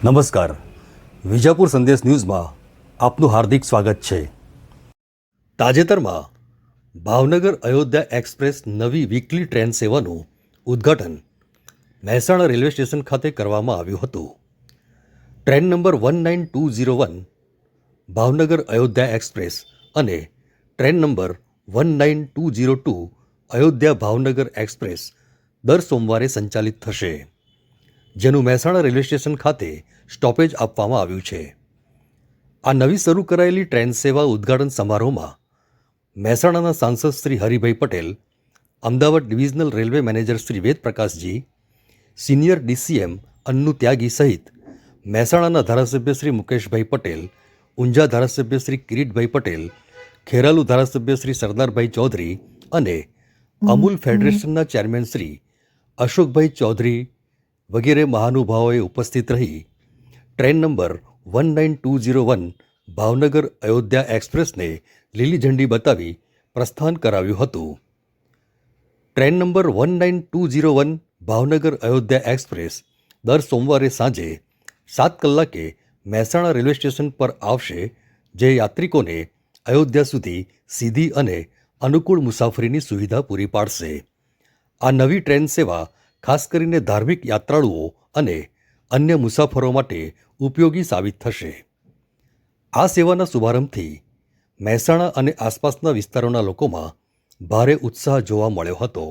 નમસ્કાર, વિજાપુર સંદેશ ન્યૂઝમાં આપનું હાર્દિક સ્વાગત છે. તાજેતરમાં ભાવનગર અયોધ્યા એક્સપ્રેસ નવી વીકલી ટ્રેન સેવાનું ઉદ્ઘાટન મહેસાણા રેલવે સ્ટેશન ખાતે કરવામાં આવ્યું હતું. Train number 19201 Bhavnagar Ayodhya express અને train number 19202 Ayodhya Bhavnagar express દર સોમવારે સંચાલિત થશે, જેનું મહેસાણા રેલવે સ્ટેશન ખાતે સ્ટોપેજ આપવામાં આવ્યું છે. આ નવી શરૂ કરાયેલી ટ્રેન સેવા ઉદ્ઘાટન સમારોહમાં મહેસાણાના સાંસદ Shri Haribhai Patel, Ahmedabad divisional railway manager Shri Ved Prakashji, senior DCM Annu Tyagi સહિત મહેસાણાના ધારાસભ્ય શ્રી મુકેશભાઈ પટેલ, ઊંઝા ધારાસભ્ય શ્રી કિરીટભાઈ પટેલ, ખેરાલુ ધારાસભ્ય શ્રી સરદારભાઈ ચૌધરી અને અમૂલ ફેડરેશનના ચેરમેન શ્રી અશોકભાઈ ચૌધરી વગેરે મહાનુભાવોએ ઉપસ્થિત રહી ટ્રેન નંબર 19201 ભાવનગર અયોધ્યા એક્સપ્રેસને લીલી ઝંડી બતાવી પ્રસ્થાન કરાવ્યું હતું. Train number 19201 Bhavnagar Ayodhya express દર સોમવારે સાંજે 7 કલાકે મહેસાણા રેલવે સ્ટેશન પર આવશે, જે યાત્રિકોને અયોધ્યા સુધી સીધી અને અનુકૂળ મુસાફરીની સુવિધા પૂરી પાડશે. આ નવી ટ્રેન સેવા ખાસ કરીને ધાર્મિક યાત્રાળુઓ અને અન્ય મુસાફરો માટે ઉપયોગી સાબિત થશે. આ સેવાના શુભારંભથી મહેસાણા અને આસપાસના વિસ્તારોના લોકોમાં ભારે ઉત્સાહ જોવા મળ્યો હતો.